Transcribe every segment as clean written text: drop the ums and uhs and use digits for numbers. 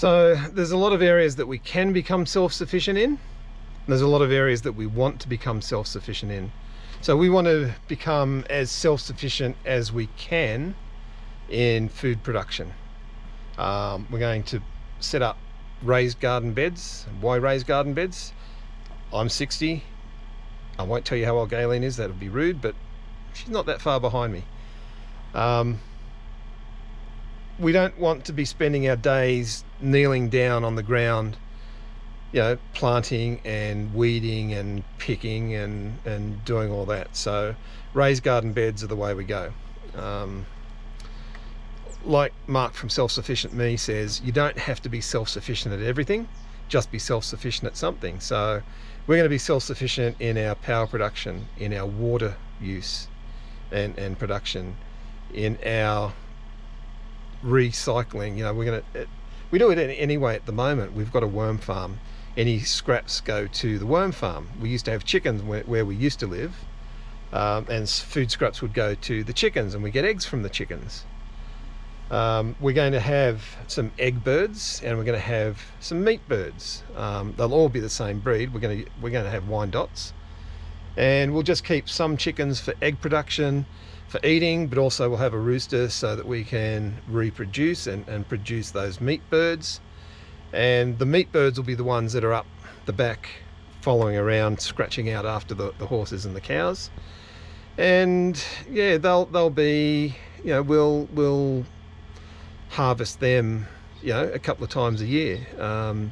So there's a lot of areas that we can become self-sufficient in. There's a lot of areas that we want to become self-sufficient in. So we want to become as self-sufficient as we can in food production. We're going to set up raised garden beds. Why raised garden beds? I'm 60. I won't tell you how old Galen is, that would be rude, but she's not that far behind me. We don't want to be spending our days kneeling down on the ground, you know, planting and weeding and picking and doing all that. So raised garden beds are the way we go. Like Mark from Self-Sufficient Me says, you don't have to be self-sufficient at everything, just be self-sufficient at something. So we're going to be self-sufficient in our power production, in our water use and production, in our recycling. You know, we do it anyway at the moment. We've got a worm farm. Any scraps go to the worm farm. We used to have chickens where we used to live, and food scraps would go to the chickens, and we get eggs from the chickens. We're going to have some egg birds, and we're going to have some meat birds. They'll all be the same breed. We're going to have Wyandottes, and we'll just keep some chickens for egg production, for eating, but also we'll have a rooster so that we can reproduce and produce those meat birds. And the meat birds will be the ones that are up the back, following around, scratching out after the horses and the cows. And yeah, they'll be, you know, we'll harvest them, you know, a couple of times a year,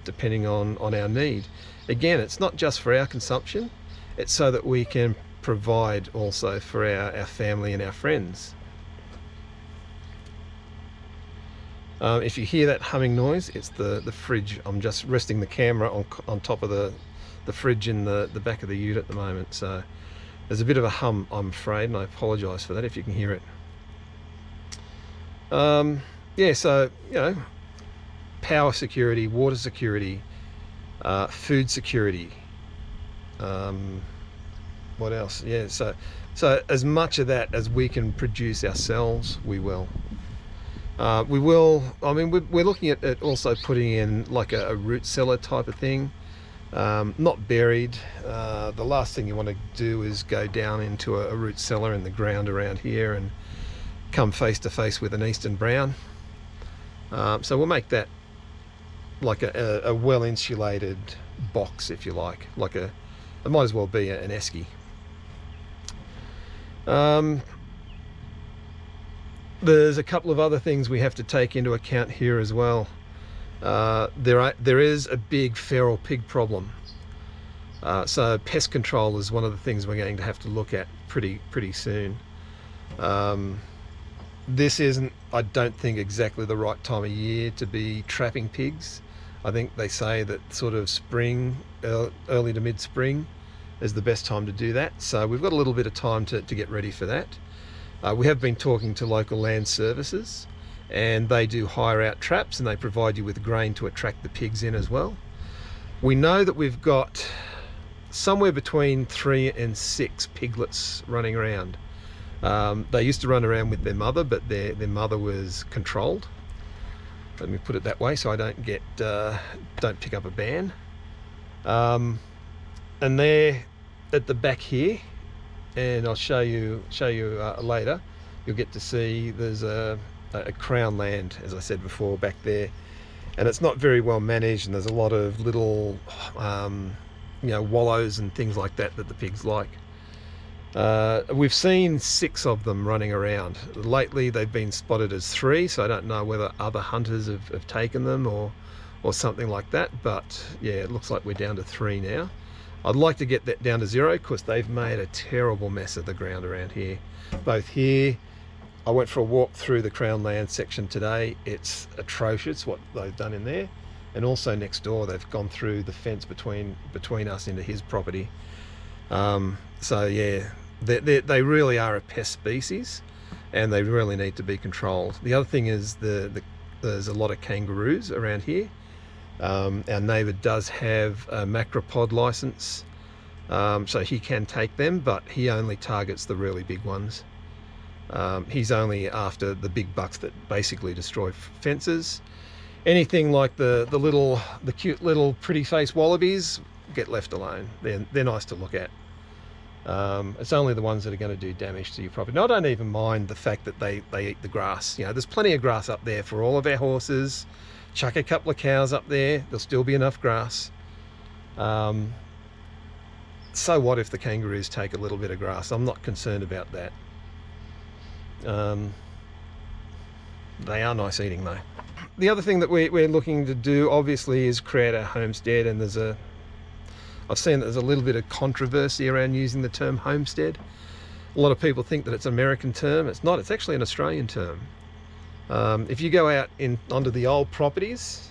depending on our need. Again, it's not just for our consumption, it's so that we can provide also for our family and our friends. If you hear that humming noise, it's the fridge. I'm just resting the camera on top of the fridge in the back of the ute at the moment, so there's a bit of a hum, I'm afraid, and I apologize for that if you can hear it. Yeah, so, you know, power security, water security, food security, what else? Yeah, so as much of that as we can produce ourselves, we will. I mean, we're looking at also putting in like a root cellar type of thing, not buried. The last thing you want to do is go down into a root cellar in the ground around here and come face to face with an eastern brown. So we'll make that like a well insulated box, if you like it might as well be an esky. There's a couple of other things we have to take into account here as well. There is a big feral pig problem. So pest control is one of the things we're going to have to look at pretty soon. This isn't, I don't think, exactly the right time of year to be trapping pigs. I think they say that sort of spring, early to mid-spring is the best time to do that. So we've got a little bit of time to get ready for that. We have been talking to local land services, and they do hire out traps, and they provide you with grain to attract the pigs in as well. We know that we've got somewhere between 3 and 6 piglets running around. They used to run around with their mother, but their mother was controlled. Let me put it that way, so I don't pick up a ban. And they're at the back here, and I'll show you later. You'll get to see there's a crown land, as I said before, back there, and it's not very well managed, and there's a lot of little you know, wallows and things like that the pigs like. We've seen 6 of them running around. Lately they've been spotted as 3, so I don't know whether other hunters have taken them or something like that, but yeah, it looks like we're down to 3 now. I'd like to get that down to 0 because they've made a terrible mess of the ground around here. Both here, I went for a walk through the Crown Land section today. It's atrocious what they've done in there, and also next door they've gone through the fence between us into his property. So yeah, they really are a pest species, and they really need to be controlled. The other thing is there's a lot of kangaroos around here. Our neighbour does have a macropod license, so he can take them, but he only targets the really big ones. He's only after the big bucks that basically destroy fences, Anything like the cute little pretty face wallabies get left alone. They're nice to look at. It's only the ones that are going to do damage to your property. And I don't even mind the fact that they eat the grass. You know, there's plenty of grass up there for all of our horses. Chuck a couple of cows up there, there'll still be enough grass. So what if the kangaroos take a little bit of grass? I'm not concerned about that. They are nice eating though. The other thing that we're looking to do obviously is create a homestead, and I've seen that there's a little bit of controversy around using the term homestead. A lot of people think that it's an American term. It's not, it's actually an Australian term. If you go out onto the old properties,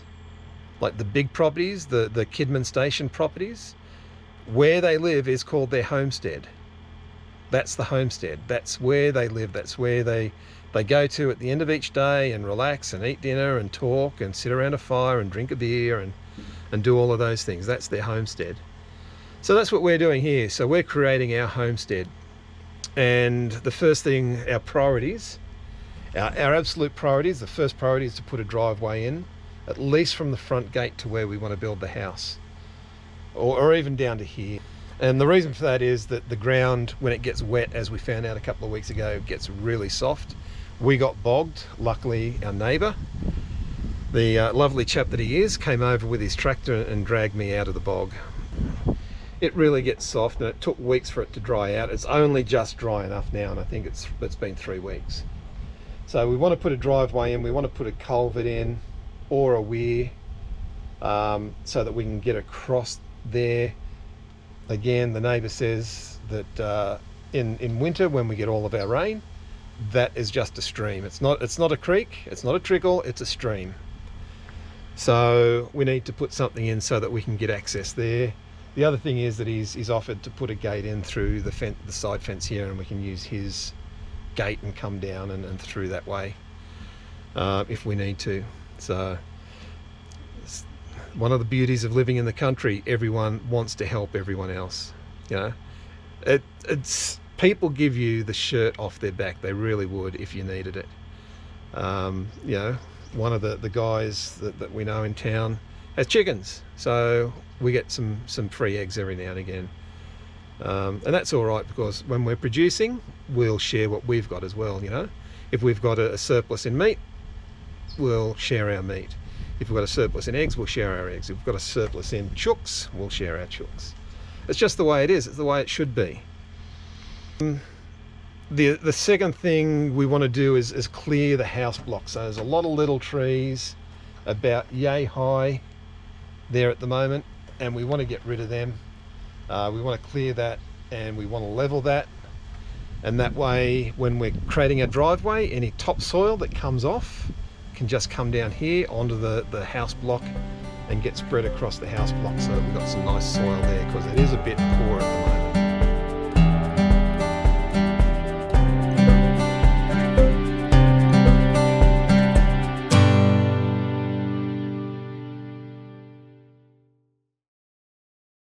like the big properties, the Kidman Station properties, where they live is called their homestead. That's the homestead. That's where they live. That's where they go to at the end of each day and relax and eat dinner and talk and sit around a fire and drink a beer and do all of those things. That's their homestead. So that's what we're doing here. So we're creating our homestead. And the first thing, our priorities, our absolute priorities, the first priority is to put a driveway in, at least from the front gate to where we want to build the house, or even down to here. And the reason for that is that the ground, when it gets wet, as we found out a couple of weeks ago, gets really soft. We got bogged. Luckily, our neighbour, the lovely chap that he is, came over with his tractor and dragged me out of the bog. It really gets soft, and it took weeks for it to dry out. It's only just dry enough now, and I think it's been 3 weeks. So we want to put a driveway in, we want to put a culvert in, or a weir, so that we can get across there. Again, the neighbour says that in winter, when we get all of our rain, that is just a stream. It's not a creek, it's not a trickle, it's a stream. So we need to put something in so that we can get access there. The other thing is that he's offered to put a gate in through the side fence here, and we can use his gate and come down and through that way if we need to. So one of the beauties of living in the country, everyone wants to help everyone else. You know, it's people give you the shirt off their back. They really would if you needed it. You know, one of the guys that we know in town has chickens, so we get some free eggs every now and again, and that's all right, because when we're producing, we'll share what we've got as well. You know, if we've got a surplus in meat, we'll share our meat. If we've got a surplus in eggs, we'll share our eggs. If we've got a surplus in chooks, we'll share our chooks. It's just the way it is. It's the way it should be. The second thing we want to do is clear the house block. So there's a lot of little trees about yay high there at the moment, and we want to get rid of them. We want to clear that, and we want to level that, and that way when we're creating a driveway, any topsoil that comes off can just come down here onto the house block and get spread across the house block, so that we've got some nice soil there, because it is a bit poor at the moment.